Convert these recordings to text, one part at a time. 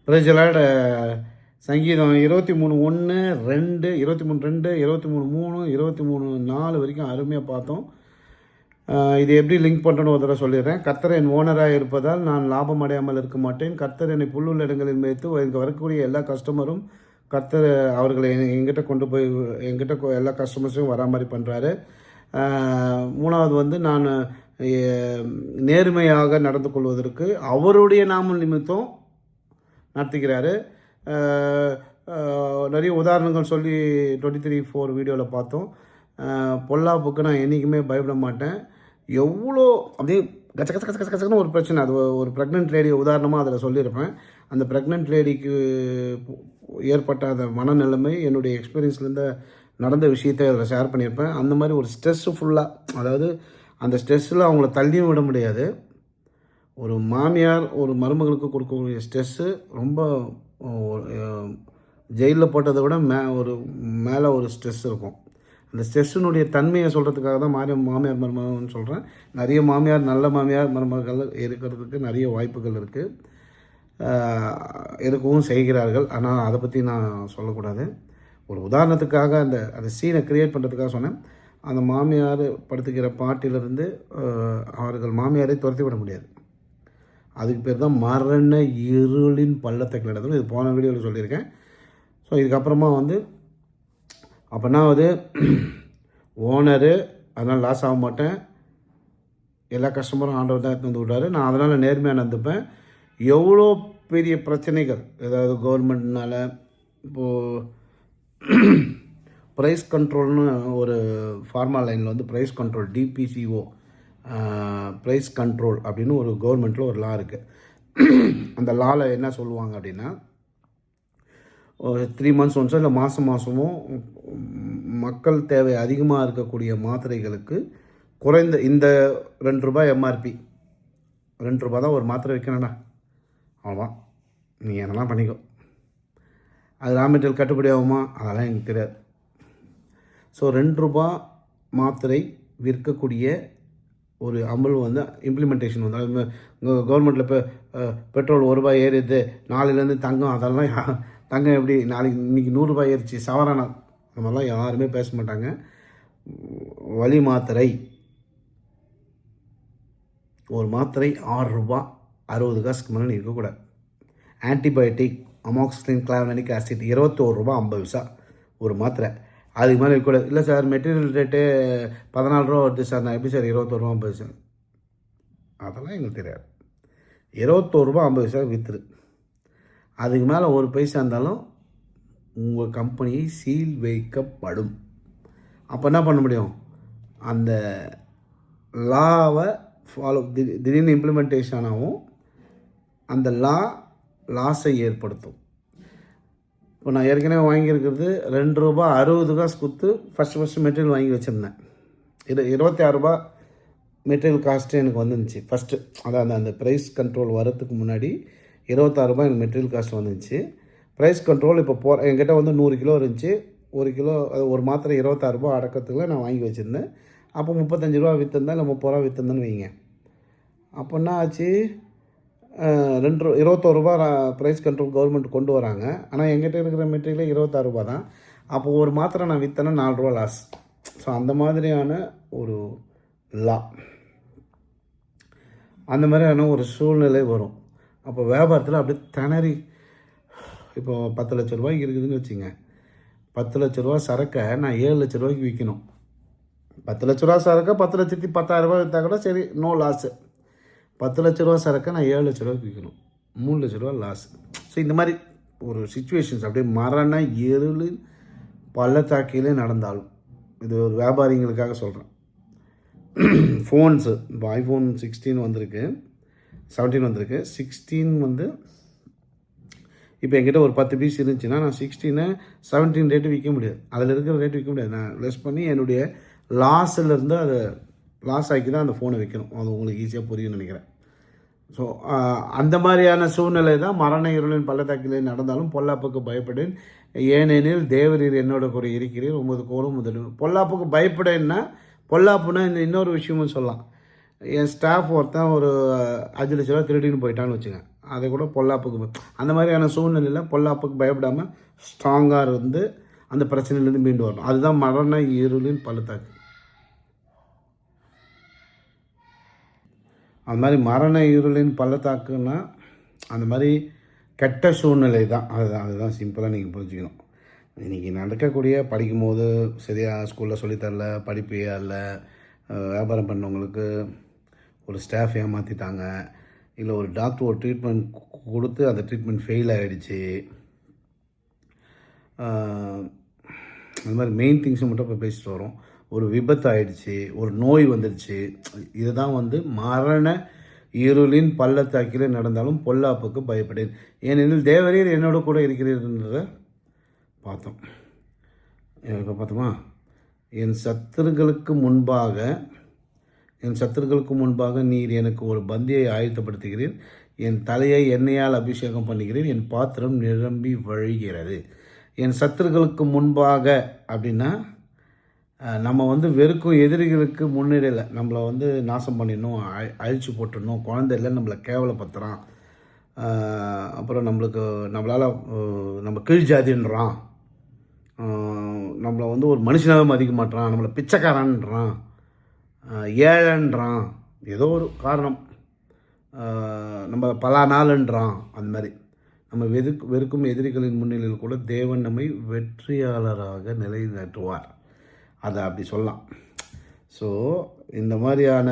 பிரஜலாட சங்கீதம் 23:1, 2, 23:2, 23:3, 23:4 வரைக்கும் அருமையாக பார்த்தோம். இது எப்படி லிங்க் பண்ணுறேன்னு ஒரு தடவை சொல்லிடுறேன். கர்த்தர் என் ஓனராக இருப்பதால் நான் லாபம் அடையாமல் இருக்க மாட்டேன். கர்த்தர் என்னை புல்லுள்ள இடங்களில் மேய்த்து இங்கே வரக்கூடிய எல்லா கஸ்டமரும் கர்த்தர் அவர்களை எங்கிட்ட கொண்டு போய் எங்கிட்ட எல்லா கஸ்டமர்ஸையும் வரா மாதிரி பண்ணுறாரு. மூணாவது வந்து நான் நேர்மையாக நடந்து கொள்வதற்கு அவருடைய நாம நிமித்தம் நடத்திக்கிறாரு. நிறைய உதாரணங்கள் சொல்லி 23:4 வீடியோவில் பார்த்தோம். பொல்லாப்புக்கு நான் என்றைக்குமே பயப்பட மாட்டேன். எவ்வளோ அப்படியே கச்ச கச்ச கச்ச கச்சன்னு ஒரு பிரச்சனை, அது ஒரு ப்ரெக்னென்ட் லேடி உதாரணமாக அதில் சொல்லியிருப்பேன். அந்த ப்ரெக்னென்ட் லேடிக்கு ஏற்பட்ட அந்த மனநிலைமை என்னுடைய எக்ஸ்பீரியன்ஸ்லேருந்து நடந்த விஷயத்தை அதில் ஷேர் பண்ணியிருப்பேன். அந்த மாதிரி ஒரு ஸ்ட்ரெஸ்ஸு ஃபுல்லாக, அதாவது அந்த ஸ்ட்ரெஸ்ஸில் அவங்கள தள்ளியும் விட முடியாது. ஒரு மாமியார் ஒரு மருமகளுக்கு கொடுக்கக்கூடிய ஸ்ட்ரெஸ்ஸு ரொம்ப ஜெயிலில் போட்டதை விட மேலே ஒரு ஸ்ட்ரெஸ் இருக்கும். அந்த ஸ்ட்ரெஸ்ஸினுடைய தன்மையை சொல்கிறதுக்காக தான் மாமியார் மருமகள்னு சொல்கிறேன். நிறைய மாமியார் நல்ல மாமியார் மருமகள் இருக்கிறதுக்கு நிறைய வாய்ப்புகள் இருக்குது, இருக்கவும் செய்கிறார்கள். ஆனால் அதை பற்றி நான் சொல்லக்கூடாது. ஒரு உதாரணத்துக்காக அந்த சீனை க்ரியேட் பண்ணுறதுக்காக சொன்னேன். அந்த மாமியார் படுத்துக்கிற பாட்டிலிருந்து அவர்கள் மாமியாரை துரத்தி விட முடியாது. அதுக்கு பேர் தான் மரண இருளின் பள்ளத்தை கிடந்தது. இது போன வீடியோவில் சொல்லியிருக்கேன். ஸோ இதுக்கப்புறமா வந்து அப்போனா அது ஓனரு, அதனால் லாஸ் ஆக மாட்டேன். எல்லா கஸ்டமரும் ஆண்டவர் தான் எடுத்து வந்து விட்டாரு. நான் அதனால் நேர்மையாக நடந்துப்பேன். எவ்வளோ பெரிய பிரச்சனைகள், ஏதாவது கவர்மெண்ட்னால இப்போது ப்ரைஸ் கண்ட்ரோல்னு ஒரு ஃபார்மா லைனில் வந்து price control DPCO price control அப்படின்னு ஒரு கவர்மெண்ட்டில் ஒரு லா இருக்குது. அந்த லாவில் என்ன சொல்லுவாங்க அப்படின்னா, 3 months ஒன்ஸோ இல்லை மாதமோ மக்கள் தேவை அதிகமாக இருக்கக்கூடிய மாத்திரைகளுக்கு குறைந்த இந்த ₹2 MRP, ₹2 தான் ஒரு மாத்திரை வைக்கணும்டா, அவ்வளோதான், நீ என்னெல்லாம் பண்ணிக்கோ. அது ரா மெட்டீரியல் கட்டுப்படி ஆகுமா அதெல்லாம் எனக்கு தெரியாது. ஸோ ₹2 மாத்திரை விற்கக்கூடிய ஒரு அமல் வந்து இம்ப்ளிமெண்டேஷன் வந்து கவர்மெண்ட்டில் இப்போ பெட்ரோல் ₹1 ஏறிது, நாளையிலேருந்து தங்கம், அதெல்லாம் தங்கம் எப்படி நாளைக்கு இன்றைக்கி ₹100 ஏறிச்சு சவரான, அந்த மாதிரிலாம் யாருமே பேச மாட்டாங்க. வலி மாத்திரை ஒரு மாத்திரை ₹6, 60 காசுக்கு மேலே இருக்கக்கூடாது. ஆன்டிபயோட்டிக் அமாக்சிலின் கிளாவனிக் ஆசிட் ₹21.50 ஒரு மாத்திரை, அதுக்கு மேலே இருக்கக்கூடாது. இல்லை சார் மெட்டீரியல் ரேட்டு ₹14 வருது சார், நான் எப்படி சார் ₹21.50? அதெல்லாம் எங்களுக்கு தெரியாது. ₹21.50 விற்றுரு. அதுக்கு மேலே ஒரு பைசா இருந்தாலும் உங்கள் கம்பெனியை சீல் வைக்கப்படும். அப்போ என்ன பண்ண முடியும்? அந்த லாவை ஃபாலோ திடீர்னு இம்ப்ளிமெண்டேஷன் ஆகும். அந்த லாஸை ஏற்படுத்தும். இப்போ நான் ஏற்கனவே வாங்கியிருக்கிறது ₹2 60 காசு கொடுத்து ஃபஸ்ட்டு மெட்டீரியல் வாங்கி வச்சுருந்தேன். இது ₹26 மெட்டீரியல் காஸ்ட்டு எனக்கு வந்துருந்துச்சு ஃபஸ்ட்டு. அதான் அந்த ப்ரைஸ் கண்ட்ரோல் வரத்துக்கு முன்னாடி ₹26 எனக்கு மெட்டீரியல் காஸ்ட் வந்துருந்துச்சு. ப்ரைஸ் கண்ட்ரோல் இப்போ என்கிட்ட வந்து 100 கிலோ இருந்துச்சு. 1 கிலோ ஒரு மாத்திரை ₹26 அடக்கத்துக்கு நான் வாங்கி வச்சுருந்தேன். அப்போ ₹35 விற்றுருந்தேன், இல்லை ₹30 விற்றுருந்தேன்னு வைங்க. அப்போ என்ன ஆச்சு, ₹21 ப்ரைஸ் கண்ட்ரோல் கவர்மெண்ட் கொண்டு வராங்க. ஆனால் எங்கிட்ட இருக்கிற மெட்டீரியலே ₹26 தான். அப்போ ஒரு மாத்திரை நான் விற்றேன்னா ₹4 லாஸ். ஸோ அந்த மாதிரியான ஒரு லா, அந்த மாதிரியான ஒரு சூழ்நிலை வரும். அப்போ வியாபாரத்தில் அப்படியே திணறி, இப்போ ₹10 லட்ச இருக்குதுன்னு வச்சுங்க. ₹10 லட்ச சரக்கை நான் ₹7 லட்ச விற்கணும். ₹10 லட்ச சரக்கை $10,10,000 விற்றா கூட சரி, நோ லாஸு. ₹10 லட்ச சரக்கை நான் ₹7 லட்ச விற்கணும், ₹3 லட்ச லாஸ். ஸோ இந்த மாதிரி ஒரு சிச்சுவேஷன்ஸ் அப்படியே மரண இருளின் பள்ளத்தாக்கிலே நடந்தாலும், இது ஒரு வியாபாரிங்களுக்காக சொல்கிறேன். ஃபோன்ஸு இப்போ iPhone 16 வந்திருக்கு, 17 வந்திருக்கு. 16 வந்து இப்போ என்கிட்ட ஒரு 10 பீஸ் இருந்துச்சுன்னா நான் 16 17 ரேட்டு விற்க முடியாது. அதில் இருக்கிற ரேட்டு விற்க முடியாது. நான் லெஸ் பண்ணி என்னுடைய லாஸிலேருந்து அதை லாஸ் ஆக்கி தான் அந்த ஃபோனை விற்கணும். அது உங்களுக்கு ஈஸியாக புரியும்னு நினைக்கிறேன். ஸோ அந்த மாதிரியான சூழ்நிலை தான் மரண இருளின் பள்ளத்தாக்கிலே நடந்தாலும் பொல்லாப்புக்கு பயப்படேன், ஏனெனில் தேவரீர் என்னோட கூட இருக்கிறீர், 9 கோலும் முதல். பொல்லாப்புக்கு பயப்படேன்னா, பொல்லாப்புனா இன்னொரு விஷயமும் சொல்லலாம். என் ஸ்டாஃப் ஒருத்தன் ஒரு 5 லட்ச ரூபா திருடின்னு போயிட்டான்னு வச்சுங்க, அதை கூட பொல்லாப்புக்கு அந்த மாதிரியான சூழ்நிலையில் பொல்லாப்புக்கு பயப்படாமல் ஸ்ட்ராங்காக இருந்து அந்த பிரச்சனையிலேருந்து மீண்டு வரணும். அதுதான் மரண இருளின் பள்ளத்தாக்கு. அந்த மாதிரி மரண இருளின் பள்ளத்தாக்குன்னா அந்த மாதிரி கெட்ட சூழ்நிலை தான். அதுதான் சிம்பிளாக நீங்கள் புரிஞ்சுக்கணும். இன்றைக்கி நடக்கக்கூடிய படிக்கும்போது சரியாக ஸ்கூலில் சொல்லித்தரல, படிப்பு இல்லை, வியாபாரம் பண்ணவங்களுக்கு ஒரு ஸ்டாஃப் ஏமாற்றிட்டாங்க, இல்லை ஒரு டாக்டர் ஒரு ட்ரீட்மெண்ட் கொடுத்து அந்த ட்ரீட்மெண்ட் ஃபெயில் ஆகிடுச்சு. அந்த மாதிரி மெயின் திங்ஸை மட்டும் இப்போ பேசிட்டு வரோம். ஒரு விபத்து ஆகிடுச்சு, ஒரு நோய் வந்துடுச்சு. இதுதான் மரண இருளின் பள்ளத்தாக்கில் நடந்தாலும் பொல்லாப்புக்கு பயப்படேன், ஏனெனில் தேவரீர் என்னோட கூட இருக்கிறீர்ன்றதை பார்த்தோம். இப்போ பார்த்தோமா, என் சத்துருக்களுக்கு முன்பாக நீர் எனக்கு ஒரு பந்தியை ஆயத்தப்படுத்துகிறீர், என் தலையை எண்ணெயால் அபிஷேகம் பண்ணுகிறீர், என் பாத்திரம் நிரம்பி வழிகிறது. என் சத்துருக்களுக்கு முன்பாக அப்படின்னா நம்ம வெறுக்கும் எதிரிகளுக்கு முன்னிடையில் நம்மளை நாசம் பண்ணிடணும், அழிச்சு போட்டுடணும், குழந்தை இல்லை நம்மளை கேவலப்படுத்துகிறான், அப்புறம் நம்மளால் நம்ம கீழ் ஜாதின்றான், நம்மளை ஒரு மனுஷனாகவே மதிக்க மாட்டான், நம்மளை பிச்சைக்காரன்றான், ஏழைன்றான், ஏதோ ஒரு காரணம், நம்ம பல நாளுன்றான். அந்த மாதிரி நம்ம வெறுக்கும் எதிரிகளின் முன்னிலையில் கூட தேவன் நம்மை வெற்றியாளராக நிலைநாட்டுவார். அதை அப்படி சொல்லலாம். ஸோ இந்த மாதிரியான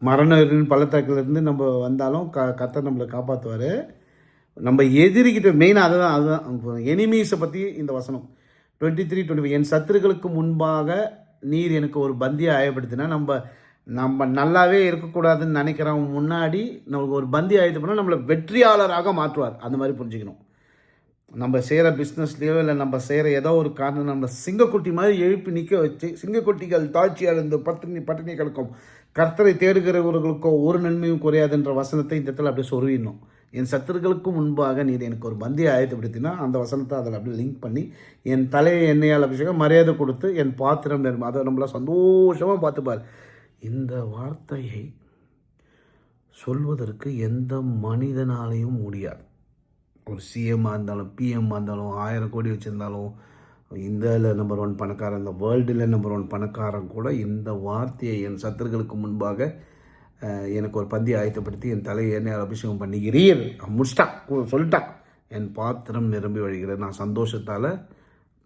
மரணத்தின் பள்ளத்தாக்கிலிருந்து நம்ம வந்தாலும் கர்த்தர் நம்மளை காப்பாற்றுவார். நம்ம எதிரிக்கிட்ட மெயினாக அதுதான் எனிமீஸை பற்றி இந்த வசனம் 23-25. என் சத்துருக்களுக்கு முன்பாக நீர் எனக்கு ஒரு பந்தியை ஆயப்படுத்தினா, நம்ம நல்லாவே இருக்கக்கூடாதுன்னு நினைக்கிறவங்க முன்னாடி நம்மளுக்கு ஒரு பந்தி ஆயத்து பண்ணால் நம்மளை வெற்றியாளராக மாற்றுவார். அந்த மாதிரி புரிஞ்சுக்கணும். நம்ம செய்கிற பிஸ்னஸ்லேயோ இல்லை நம்ம செய்கிற ஏதோ ஒரு காரணம் நம்ம சிங்கக்குட்டி மாதிரி எழுப்பி நிற்க வச்சு, சிங்கக்குட்டிகள் தாழ்ச்சியால் இந்த பட்டினி கிடக்கும், கர்த்தரை தேடுகிறவர்களுக்கோ ஒரு நன்மையும் குறையாதுன்ற வசனத்தை இந்த இடத்துல அப்படியே சொருவிடணும். என் சத்துருக்களுக்கு முன்பாக நீர் எனக்கு ஒரு பந்தியை ஆயத்தப்படுத்தினா அந்த வசனத்தை அதில் அப்படியே லிங்க் பண்ணி, என் தலையை எண்ணெயால் அபிஷேகம் மரியாதை கொடுத்து என் பாத்திரம் அதை நம்மள சந்தோஷமாக பார்த்துப்பார். இந்த வார்த்தையை சொல்வதற்கு எந்த மனிதனாலையும் முடியாது. ஒரு சிஎம்மாக இருந்தாலும், பிஎம்மாக இருந்தாலும், 1000 கோடி வச்சுருந்தாலும், இந்தியாவில் நம்பர் 1 பணக்காரன், இந்த வேர்ல்டில் நம்பர் 1 பணக்காரன் கூட இந்த வார்த்தையை என் சத்துருக்களுக்கு முன்பாக எனக்கு ஒரு பந்தியை ஆயத்தப்படுத்தி என் தலையை எண்ணெயால் அபிஷேகம் பண்ணுகிறீர் சொல்லிட்டான், என் பாத்திரம் நிரம்பி வழிகிறேன், நான் சந்தோஷத்தால்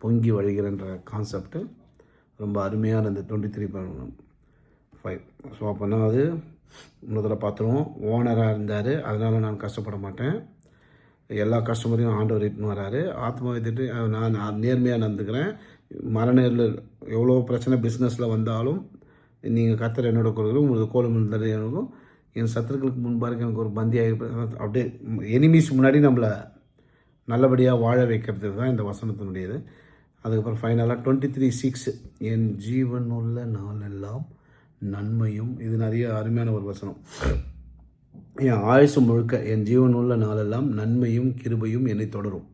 பொங்கி வழிகிறேன்ற கான்செப்டு ரொம்ப அருமையான இந்த 23:5. ஸோ அப்போனா அது முதல்ல பார்த்துருவோம். ஓனராக இருந்தார், அதனால் நான் கஷ்டப்பட மாட்டேன், எல்லா கஸ்டமரையும் ஆண்டவர் இட்டுன்னு வராரு, ஆத்மாவை திட்டு நான் நேர்மையாக நடந்துக்கிறேன். மரணத்தில் எவ்வளோ பிரச்சனை பிஸ்னஸில் வந்தாலும் நீங்கள் கர்த்தர் என்னோட கொடுக்குறோம், உங்களுக்கு கோலம் இருந்தாரு எனக்கும், என் சத்துருக்களுக்கு முன்பாக எனக்கு ஒரு பந்தியாக அப்படியே எனிமீஸ் முன்னாடி நம்மளை நல்லபடியாக வாழ வைக்கிறது தான் இந்த வசனத்தினுடையது. அதுக்கப்புறம் ஃபைனலாக 23:6 என் ஜீவன் உள்ள நாளெல்லாம் நன்மையும், இது நிறைய அருமையான ஒரு வசனம். என் ஆயுசு முழுக்க என் ஜீவன் உள்ள நாளெல்லாம் நன்மையும் கிருபையும் என்னை தொடரும்,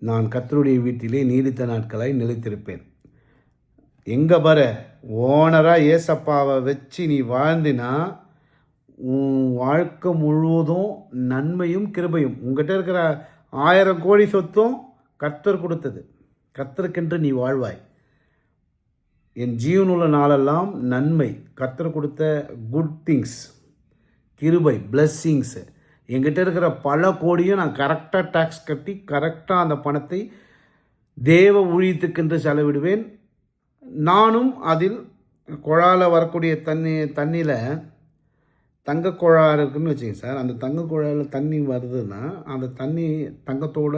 நான் கர்த்தருடைய வீட்டிலே நீடித்த நாட்களாய் நிலைத்திருப்பேன். எங்கே பாரு, ஓனராக ஏசப்பாவை வச்சு நீ வாழ்ந்தினா உன் வாழ்க்கை முழுவதும் நன்மையும் கிருபையும். உங்கள்கிட்ட இருக்கிற 1000 கோடி சொத்தும் கர்த்தர் கொடுத்தது, கர்த்தருக்கென்று நீ வாழ்வாய். என் ஜீவனுள்ள நாளெல்லாம் நன்மை, கர்த்தர் கொடுத்த குட் திங்ஸ், கிருபை, பிளெஸ்ஸிங்ஸு. என்கிட்ட இருக்கிற பல கோடியும் நான் கரெக்டாக டேக்ஸ் கட்டி கரெக்டாக அந்த பணத்தை தேவ ஊழியத்துக்கென்று செலவிடுவேன். நானும் அதில் குழாயில் வரக்கூடிய தண்ணியில் தங்க குழா இருக்குதுன்னு வச்சுங்க சார், அந்த தங்க குழாயில் தண்ணி வருதுன்னா அந்த தண்ணி தங்கத்தோட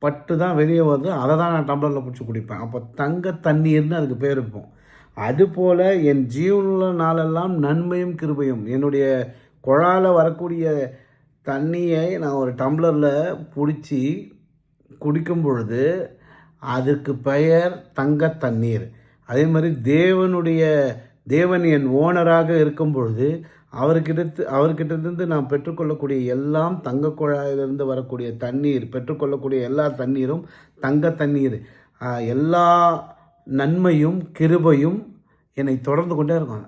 பட்டு தான் வெளியே வருது, அதை தான் நான் டம்ளரில் பிடிச்சி குடிப்பேன். அப்போ தங்க தண்ணீர்னு அதுக்கு பேர் இருப்போம். அதுபோல் என் ஜீவனுள்ள நாளெல்லாம் நன்மையும் கிருபையும், என்னுடைய குழாயில் வரக்கூடிய தண்ணியை நான் ஒரு டம்ளரில் பிடிச்சி குடிக்கும் பொழுது அதற்கு பெயர் தங்க தண்ணீர். அதே மாதிரி தேவன் என் ஓனராக இருக்கும் பொழுது அவர்கிட்டருந்து நான் பெற்றுக்கொள்ளக்கூடிய எல்லாம் தங்க குழாயிலிருந்து வரக்கூடிய தண்ணீர், பெற்றுக்கொள்ளக்கூடிய எல்லா தண்ணீரும் தங்க தண்ணீர். எல்லா நன்மையும் கிருபையும் என்னை தொடர்ந்து கொண்டே இருக்கும்.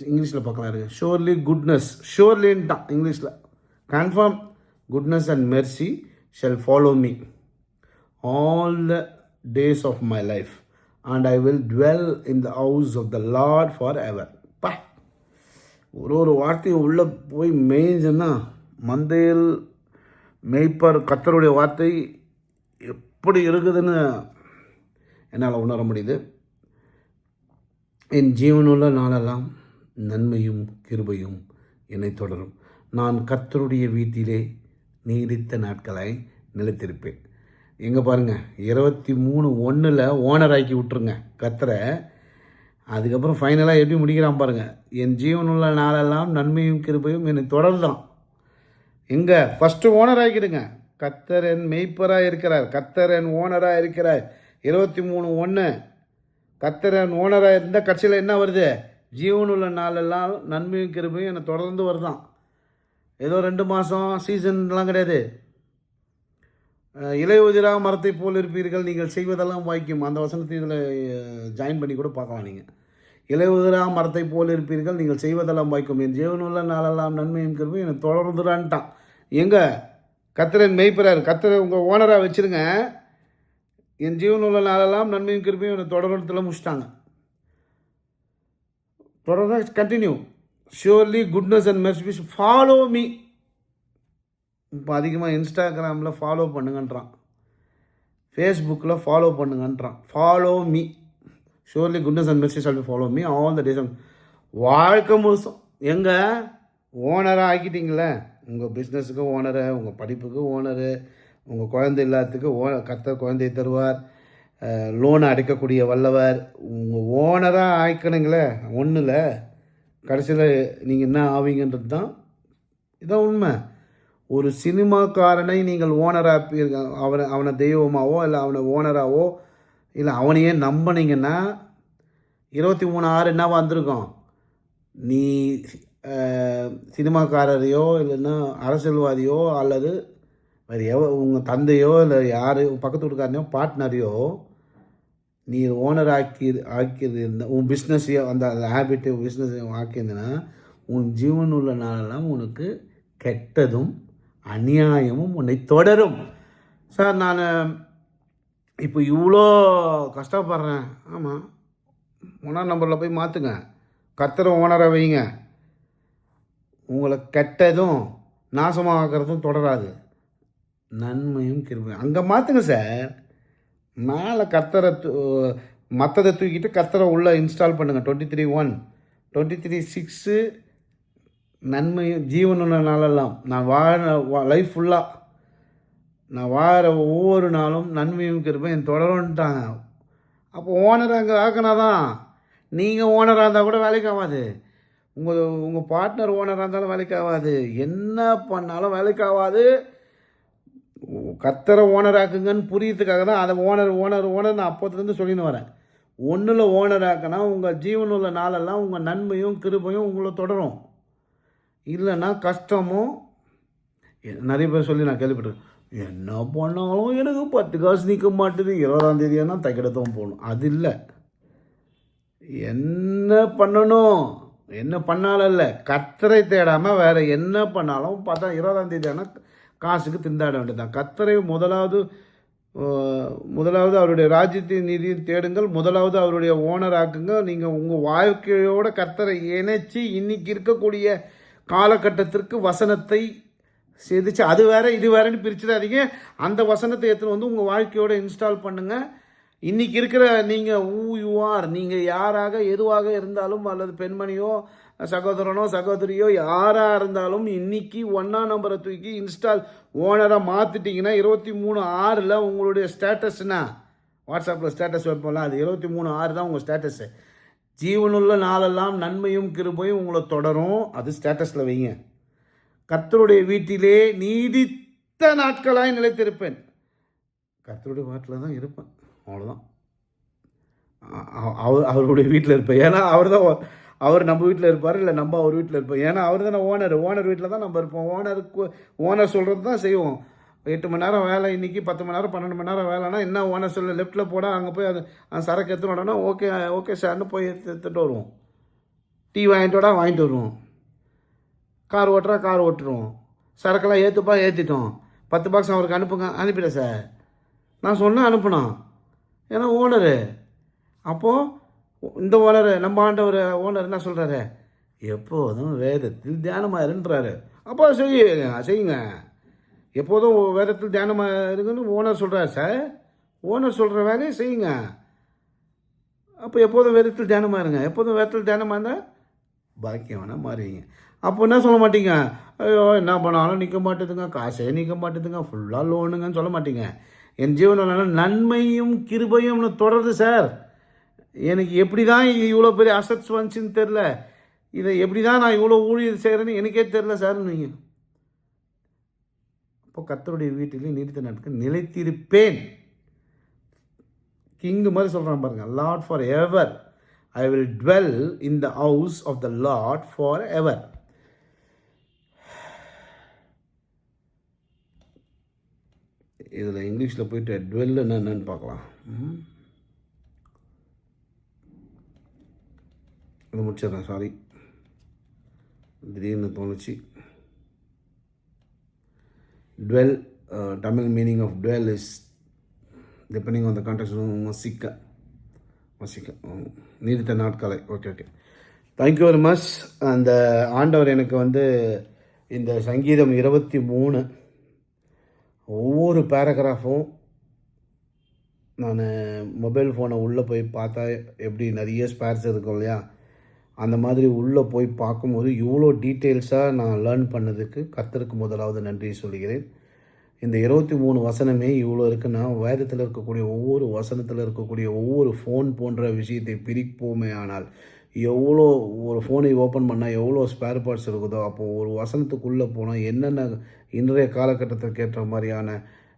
இங்கிலீஷில் பார்க்கலாம் இருக்கு, ஷோர்லி குட்னஸ், ஷோர்லின்ட்டான் இங்கிலீஷில், confirm goodness and mercy shall follow me all the days of my life and I will dwell in the house of the Lord for ever. பா, ஒரு வார்த்தையும் உள்ளே போய் மேய்ஞ்சுன்னா மந்தையில் மேய்ப்பர் கர்த்தருடைய வார்த்தை எப்படி இருக்குதுன்னு என்னால் உணர முடியுது. என் ஜீவனுள்ள நாளெல்லாம் நன்மையும் கிருபையும் என்னை தொடரும். நான் கர்த்தருடைய வீட்டிலே நீடித்த நாட்களாய் நிலைத்திருப்பேன். எங்கே பாருங்கள், 23:1 ஓனராக்கி விட்டுருங்க கர்த்தரை. அதுக்கப்புறம் ஃபைனலாக எப்படி முடிக்கிறான் பாருங்கள், என் ஜீவனுள்ள நாளெல்லாம் நன்மையும் கிருபையும் என்னை தொடர்தான். எங்கே ஃபஸ்ட்டு ஓனர் ஆக்கிடுங்க. கர்த்தர் என் மெய்ப்பராக இருக்கிறார், கர்த்தர் என் ஓனராக இருக்கிறார். 23:1 கர்த்தர் என் ஓனராக இருந்தால் கட்சியில் என்ன வருது, ஜீவனுள்ள நாளெல்லாம் நன்மையும் கிருபையும் என்னை தொடர்ந்து வருதான். ஏதோ 2 மாதம் சீசன்லாம் கிடையாது. இலையுதிரா மரத்தை போல் இருப்பீர்கள், நீங்கள் செய்வதெல்லாம் வாய்க்கும். அந்த வசனத்தை இதில் ஜாயின் பண்ணி கூட பார்க்கலாம். நீங்கள் இலையுதிரா மரத்தை போல் இருப்பீர்கள், நீங்கள் செய்வதெல்லாம் வாய்க்கும். என் ஜீவனுள்ள நாளெல்லாம் நன்மையும் கிருபையும் என்னை தொடர்ந்துடான்ட்டான். எங்கே கர்த்தர் மெய்ப்பரார், கர்த்தரை உங்கள் ஓனராக வச்சுருங்க. என் ஜீவனுள்ள நாளெல்லாம் நன்மையும் கிருபையும் என்னை தொடர்றதுல முடிச்சிட்டாங்க. தொடர்ந்து continue, surely goodness and mercy follow me. இப்போ அதிகமாக இன்ஸ்டாகிராமில் ஃபாலோ பண்ணுங்கன்றான், ஃபேஸ்புக்கில் ஃபாலோ பண்ணுங்கன்றான். Follow me, surely goodness and mercy shall be follow me all the days. வாழ்க்கை முழுசும் எங்கே ஓனராக ஆக்கிட்டீங்களே, உங்கள் பிஸ்னஸுக்கு ஓனரு, உங்கள் படிப்புக்கு ஓனரு, உங்கள் குழந்தை இல்லாததுக்கு கர்த்தர் குழந்தையை தருவார், லோனை அடைக்கக்கூடிய வல்லவர். உங்கள் ஓனராக ஆய்க்கணுங்களே ஒன்றில், கடைசியில் நீங்கள் என்ன ஆவீங்கன்றது தான் இதான் உண்மை. ஒரு சினிமாக்காரனை நீங்கள் ஓனராக அவனை தெய்வமாவோ இல்லை அவனை ஓனராகவோ இல்லை அவனையே நம்பினீங்கன்னா 23:6 என்னவா வந்திருக்கோம். நீ சினிமாக்காரரையோ இல்லைன்னா அரசியல்வாதியோ அல்லது வேறு உங்கள் தந்தையோ இல்லை யார் பக்கத்து வீட்டுக்காரனையோ பார்ட்னரையோ நீ ஓனர் ஆக்கியது இருந்தால், உன் பிஸ்னஸையோ அந்த ஹேபிட்டு பிஸ்னஸ் ஆக்கியிருந்தேன்னா உன் ஜீவன் உள்ள நாளெல்லாம் உனக்கு கெட்டதும் அநியாயமும் உன்னை தொடரும். சார் நான் இப்போ இவ்வளோ கஷ்டப்படுறேன். ஆமாம், 1ஆம் நம்பரில் போய் மாற்றுங்க, கர்த்தரை ஓனராக வைங்க. உங்களை கெட்டதும் நாசமாகிறதும் தொடராது, நன்மையும் கிருபையும் அங்கே மாற்றுங்க சார். மேலே கர்த்தரை மற்றதை தூக்கிட்டு கர்த்தரை உள்ளே இன்ஸ்டால் பண்ணுங்கள். 23:1 23:6 நன்மையும் ஜீவனுள்ள நாளெல்லாம் நான் லைஃப் ஃபுல்லாக நான் வாழ ஒவ்வொரு நாளும் நன்மையும் கிருபையும் தொடரும்ட்டாங்க. அப்போ ஓனர் அங்கே ஆக்கினாதான். நீங்கள் ஓனராக இருந்தால் கூட வேலைக்கு ஆகாது, உங்கள் பார்ட்னர் ஓனராக இருந்தாலும் வேலைக்கு ஆகாது, என்ன பண்ணாலும் வேலைக்கு ஆகாது. கர்த்தரை ஓனராக்குங்கன்னு புரியறதுக்காக தான் அதை ஓனர் நான் அப்போத்துலேருந்து சொல்லின்னு வரேன். ஒன்றில் ஓனராக்குனா உங்கள் ஜீவனுள்ள நாளெல்லாம் உங்கள் நன்மையும் கிருபையும் உங்களை தொடரும். இல்லைன்னா கஷ்டமும். நிறைய பேர் சொல்லி நான் கேள்விப்பட்டிருக்கேன், என்ன பண்ணாலும் எனக்கு 10 காசு நிற்க மாட்டேது, 20ஆம் தேதியானா தைக்கிடத்தான் போகணும். அது இல்லை, என்ன பண்ணணும் என்ன பண்ணாலும் இல்லை, கர்த்தரை தேடாமல் வேறு என்ன பண்ணாலும் பார்த்தா 20ஆம் தேதி ஆனால் காசுக்கு திண்டாட வேண்டியதுதான். கர்த்தரை முதலாவது அவருடைய ராஜ்யத்தின் நீதியும் தேடுங்கள், முதலாவது அவருடைய ஓனர் ஆக்குங்க. நீங்கள் உங்கள் வாழ்க்கையோட கர்த்தரை இணைச்சி இன்றைக்கி இருக்கக்கூடிய காலகட்டத்திற்கு வசனத்தை செதுச்சு அது வேறு இது வேறுன்னு பிரிச்சிடாதீங்க. அந்த வசனத்தை எடுத்துன்னு வந்து உங்கள் வாழ்க்கையோடு இன்ஸ்டால் பண்ணுங்கள். இன்றைக்கி இருக்கிற நீங்கள் நீங்கள் யாராக எதுவாக இருந்தாலும், அல்லது பெண்மணியோ சகோதரனோ சகோதரியோ யாராக இருந்தாலும் இன்றைக்கி 1ஆம் நம்பரை தூக்கி இன்ஸ்டால் ஓனராக மாற்றிட்டிங்கன்னா 23:6 உங்களுடைய ஸ்டேட்டஸ்னா, வாட்ஸ்அப்பில் ஸ்டேட்டஸ் வைப்போம்ல, அது 23:6 தான் உங்கள் ஸ்டேட்டஸு. ஜீவனுள்ள நாளெல்லாம் நன்மையும் கிருபையும் உங்களை தொடரும், அது ஸ்டேட்டஸில் வைங்க. கர்த்தருடைய வீட்டிலே நீடித்த நாட்களாய் நிலைத்திருப்பேன். கர்த்தருடைய வாட்டில் தான் இருப்பேன், அவ்வளோதான். அவருடைய வீட்டில் இருப்பேன். ஏன்னா அவர் நம்ம வீட்டில் இருப்பார், இல்லை நம்ம அவர் வீட்டில் இருப்போம். ஏன்னா அவர் தானே ஓனர் வீட்டில் தான் நம்ம இருப்போம். ஓனர் சொல்கிறது தான் செய்வோம். 8 மணி நேரம் வேலை இன்றைக்கி, 10 மணி நேரம் 12 மணி நேரம் வேலைன்னா என்ன ஓனர் சொல்ல லெஃப்ட்டில் போட அங்கே போய் அது அந்த சரக்கு எடுத்துன்னு வரணும்னா ஓகே ஓகே சார்னு போய் எடுத்துகிட்டு வருவோம். டீ வாங்கிட்டு வருவோம். கார் ஓட்டுறா கார் ஓட்டுருவோம். சரக்கெல்லாம் ஏற்றுப்பா ஏற்றிட்டோம். 10 பாக்ஸ் அவருக்கு அனுப்பிட்டேன் சார். நான் சொன்னேன் அனுப்பினோம். ஏன்னா ஓனரு. அப்போது இந்த ஓனர் நம்ம ஆண்டவர் ஓனர் என்ன சொல்கிறாரு, எப்போதும் வேதத்தில் தியானமாக இருன்றாரு. அப்போ செய்யுங்க. எப்போதும் வேதத்தில் தியானமாக இருக்குன்னு ஓனர் சொல்கிறார் சார். ஓனர் சொல்கிற வேலையை செய்யுங்க. அப்போ எப்போதும் வேதத்தில் தியானமாக இருங்க. எப்போதும் வேதத்தில் தியானமாக இருந்தால் பாக்கியவனா மாறுவீங்க. அப்போ என்ன சொல்ல மாட்டீங்க, ஐயோ என்ன பண்ணாலும் நிற்க மாட்டேதுங்க, காசே நிற்க மாட்டேதுங்க, ஃபுல்லாக லோனுங்கன்னு சொல்ல மாட்டீங்க. என் ஜீவனில் நன்மையும் கிருபையும் தொடருது சார். எனக்கு எப்படி தான் இவ்வளோ பெரிய அசட்ஸ் வந்துச்சுன்னு தெரில. இதை எப்படி தான் நான் இவ்வளோ ஊழியர் செய்கிறேன்னு எனக்கே தெரில சார். நீங்கள் இப்போ கர்த்தருடைய வீட்டிலே நீடித்த நாட்கள் நிலைத்திருப்பேன். கிங்கு மாதிரி சொல்கிறான் பாருங்க, Lord for ever. I will dwell in the house of the Lord for ever. இதில் இங்கிலீஷில் போயிட்டு டுவெல் என்னன்னு பார்க்கலாம். இது முடிச்சிடுறேன், சாரி, திடீர்னு தோணுச்சு. Dwell, Tamil meaning of dwell is depending on the context வசிக்க நீடித்த நாட்களை. Okay thank you very much. அந்த ஆண்டவர் எனக்கு இந்த சங்கீதம் 23 ஒவ்வொரு பேராகிராஃபும் நான் மொபைல் ஃபோனை உள்ளே போய் பார்த்தா எப்படி நிறைய ஸ்பேர்ஸ் இருக்கும் இல்லையா, அந்த மாதிரி உள்ளே போய் பார்க்கும்போது இவ்வளோ டீட்டெயில்ஸாக நான் லேர்ன் பண்ணதுக்கு கர்த்தருக்கு முதலாவது நன்றி சொல்கிறேன். இந்த 23 வசனமே இவ்வளோ இருக்குன்னா, வேதத்தில் இருக்கக்கூடிய ஒவ்வொரு வசனத்தில் இருக்கக்கூடிய ஒவ்வொரு ஃபோன் போன்ற விஷயத்தை பிரிப்போமே ஆனால் எவ்வளோ, ஒரு ஃபோனை ஓப்பன் பண்ணால் எவ்வளோ ஸ்பேர் பார்ட்ஸ் இருக்குதோ, அப்போது ஒரு வசனத்துக்குள்ளே போனால் என்னென்ன இன்றைய காலகட்டத்திற்கு ஏற்ற மாதிரியான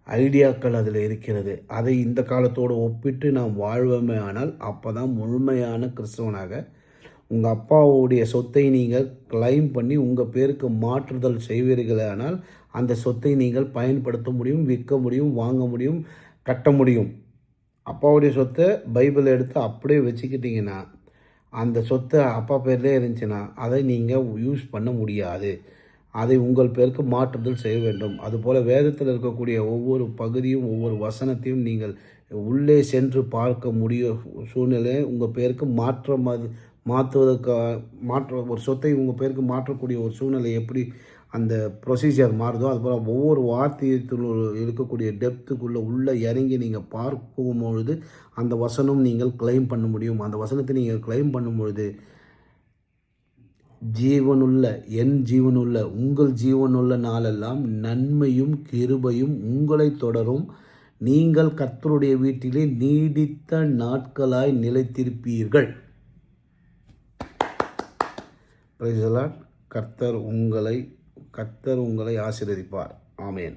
ஐடியாக்கள் அதில் இருக்கிறது. அதை இந்த காலத்தோடு ஒப்பிட்டு நாம் வாழ்வோமே ஆனால் அப்போ தான் முழுமையான கிறிஸ்தவனாக உங்கள் அப்பாவுடைய சொத்தை நீங்கள் கிளைம் பண்ணி உங்கள் பேருக்கு மாற்றுதல் செய்வீர்களே ஆனால் அந்த சொத்தை நீங்கள் பயன்படுத்த முடியும், விற்க முடியும், வாங்க முடியும், கட்ட முடியும். அப்பாவுடைய சொத்தை பைபிள் எடுத்து அப்படியே வச்சுக்கிட்டிங்கன்னா அந்த சொத்தை அப்பா பேர்லேயே இருந்துச்சுன்னா அதை நீங்கள் யூஸ் பண்ண முடியாது. அதை உங்கள் பேருக்கு மாற்றுதல் செய்ய வேண்டும். அதுபோல் வேதத்தில் இருக்கக்கூடிய ஒவ்வொரு பகுதியும் ஒவ்வொரு வசனத்தையும் நீங்கள் உள்ளே சென்று பார்க்க முடியும் சூழ்நிலையை உங்கள் பேருக்கு மாற்ற ஒரு சொத்தை உங்கள் பேருக்கு மாற்றக்கூடிய ஒரு சூழ்நிலை எப்படி அந்த ப்ரொசீஜர் மாறுதோ, அதுபோல் ஒவ்வொரு வார்த்தையத்தில் இருக்கக்கூடிய டெப்த்துக்குள்ளே உள்ளே இறங்கி நீங்கள் பார்க்கும்பொழுது அந்த வசனம் நீங்கள் கிளைம் பண்ண முடியும். அந்த வசனத்தை நீங்கள் கிளைம் பண்ணும்பொழுது என் ஜீவனுள்ள உங்கள் ஜீவனுள்ள நாளெல்லாம் நன்மையும் கிருபையும் உங்களை தொடரும். நீங்கள் கர்த்தருடைய வீட்டிலே நீடித்த நாட்களாய் நிலைத்திருப்பீர்கள். Praise the Lord. கர்த்தர் உங்களை ஆசீர்வதிப்பார். ஆமென்.